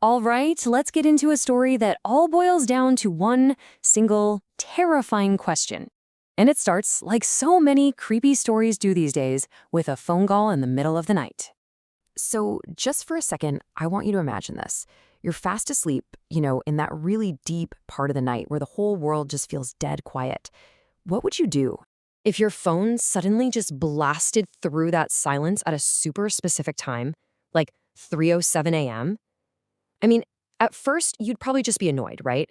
All right, let's get into a story that all boils down to one single terrifying question. And it starts, like so many creepy stories do these days, with a phone call in the middle of the night. So, just for a second, I want you to imagine this. You're fast asleep, in that really deep part of the night where the whole world just feels dead quiet. What would you do? If your phone suddenly just blasted through that silence at a super specific time, like 3:07 a.m., I mean, at first you'd probably just be annoyed, right?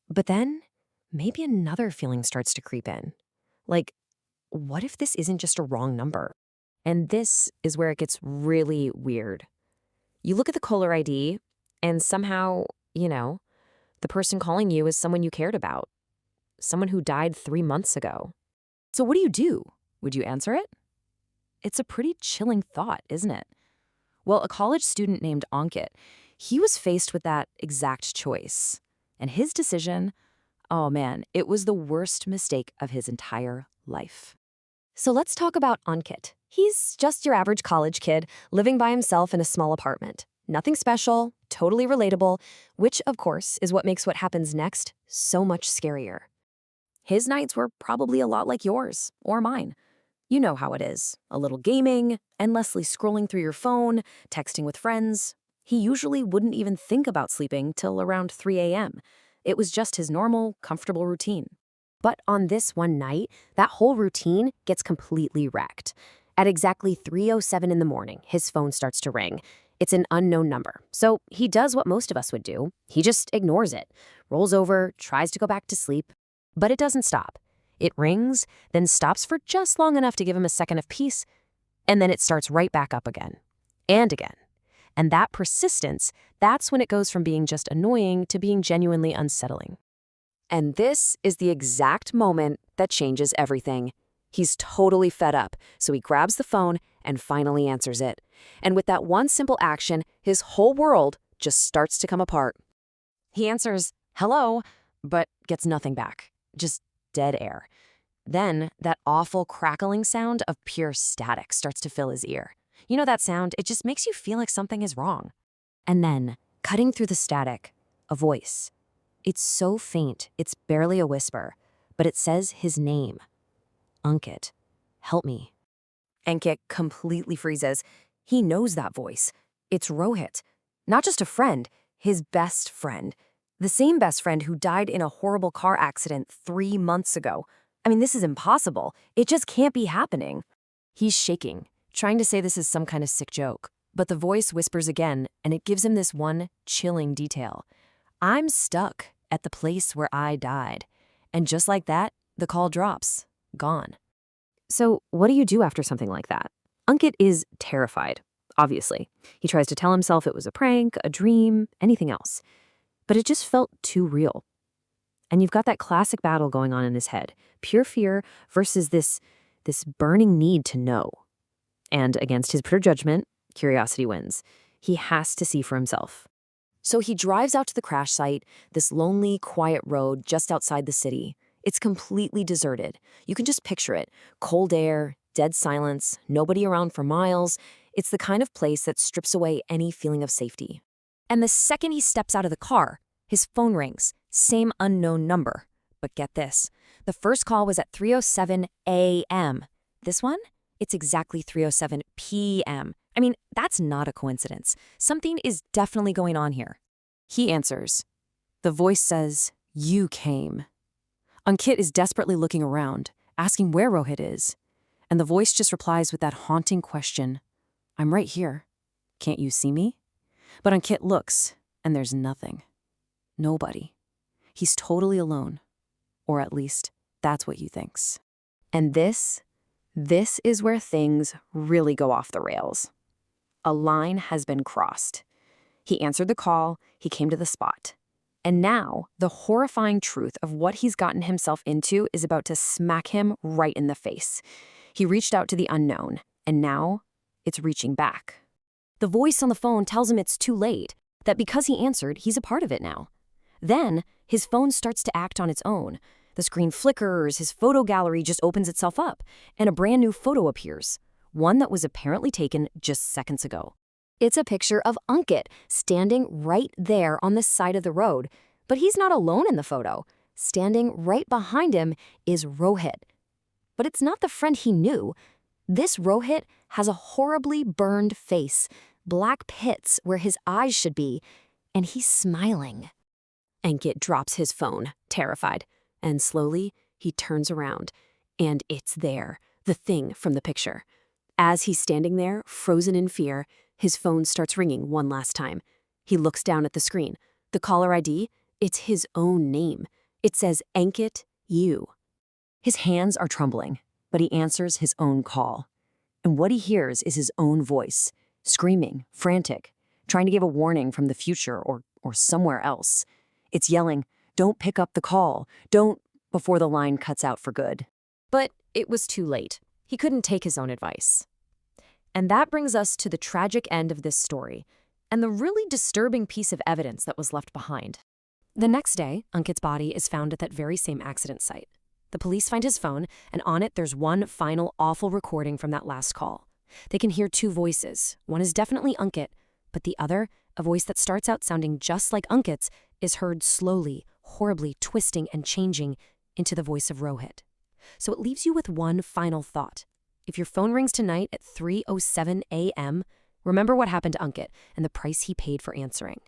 But then maybe another feeling starts to creep in. Like, what if this isn't just a wrong number? And this is where it gets really weird. You look at the caller ID, and somehow, the person calling you is someone you cared about, someone who died 3 months ago. So what do? Would you answer it? It's a pretty chilling thought, isn't it? Well, a college student named Ankit, he was faced with that exact choice. And his decision, oh man, it was the worst mistake of his entire life. So let's talk about Ankit. He's just your average college kid living by himself in a small apartment. Nothing special, totally relatable, which, of course, is what makes what happens next so much scarier. His nights were probably a lot like yours or mine. You know how it is. A little gaming, endlessly scrolling through your phone, texting with friends. He usually wouldn't even think about sleeping till around 3 a.m. It was just his normal, comfortable routine. But on this one night, that whole routine gets completely wrecked. At exactly 3:07 in the morning, his phone starts to ring. It's an unknown number, so he does what most of us would do. He just ignores it, rolls over, tries to go back to sleep. But it doesn't stop. It rings, then stops for just long enough to give him a second of peace, and then it starts right back up again. And again. And that persistence, that's when it goes from being just annoying to being genuinely unsettling. And this is the exact moment that changes everything. He's totally fed up, so he grabs the phone and finally answers it. And with that one simple action, his whole world just starts to come apart. He answers, "Hello," but gets nothing back. Just dead air. Then that awful crackling sound of pure static starts to fill his ear. You know that sound? It just makes you feel like something is wrong. And then, cutting through the static, a voice. It's so faint, it's barely a whisper, but it says his name. Ankit, help me. Ankit completely freezes. He knows that voice. It's Rohit. Not just a friend, his best friend. The same best friend who died in a horrible car accident 3 months ago. I mean, this is impossible. It just can't be happening. He's shaking, trying to say this is some kind of sick joke. But the voice whispers again, and it gives him this one chilling detail. "I'm stuck at the place where I died." And just like that, the call drops. Gone. So what do you do after something like that? Ankit is terrified, obviously. He tries to tell himself it was a prank, a dream, anything else. But it just felt too real. And you've got that classic battle going on in his head. Pure fear versus this burning need to know. And against his better judgment, curiosity wins. He has to see for himself. So he drives out to the crash site, this lonely, quiet road just outside the city. It's completely deserted. You can just picture it. Cold air, dead silence, nobody around for miles. It's the kind of place that strips away any feeling of safety. And the second he steps out of the car, his phone rings. Same unknown number. But get this. The first call was at 3:07 a.m. This one? It's exactly 3:07 p.m. I mean, that's not a coincidence. Something is definitely going on here. He answers. The voice says, "You came." Ankit is desperately looking around, asking where Rohit is. And the voice just replies with that haunting question, "I'm right here. Can't you see me?" But Ankit looks, and there's nothing. Nobody. He's totally alone. Or at least, that's what he thinks. And this is where things really go off the rails. A line has been crossed. He answered the call, he came to the spot. And now, the horrifying truth of what he's gotten himself into is about to smack him right in the face. He reached out to the unknown, and now it's reaching back. The voice on the phone tells him it's too late, that because he answered, he's a part of it now. Then, his phone starts to act on its own. The screen flickers, his photo gallery just opens itself up, and a brand new photo appears, one that was apparently taken just seconds ago. It's a picture of Ankit standing right there on the side of the road. But he's not alone in the photo. Standing right behind him is Rohit. But it's not the friend he knew. This Rohit has a horribly burned face, black pits where his eyes should be, and he's smiling. Ankit drops his phone, terrified, and slowly he turns around, and it's there, the thing from the picture. As he's standing there, frozen in fear, his phone starts ringing one last time. He looks down at the screen. The caller ID, it's his own name. It says Ankit, you. His hands are trembling, but he answers his own call. And what he hears is his own voice, screaming, frantic, trying to give a warning from the future or somewhere else. It's yelling, "Don't pick up the call, don't," before the line cuts out for good. But it was too late. He couldn't take his own advice. And that brings us to the tragic end of this story, and the really disturbing piece of evidence that was left behind. The next day, Ankit's body is found at that very same accident site. The police find his phone, and on it there's one final awful recording from that last call. They can hear two voices. One is definitely Ankit, but the other, a voice that starts out sounding just like Ankit's, is heard slowly, horribly twisting and changing into the voice of Rohit. So it leaves you with one final thought. If your phone rings tonight at 3:07 a.m., remember what happened to Ankit and the price he paid for answering.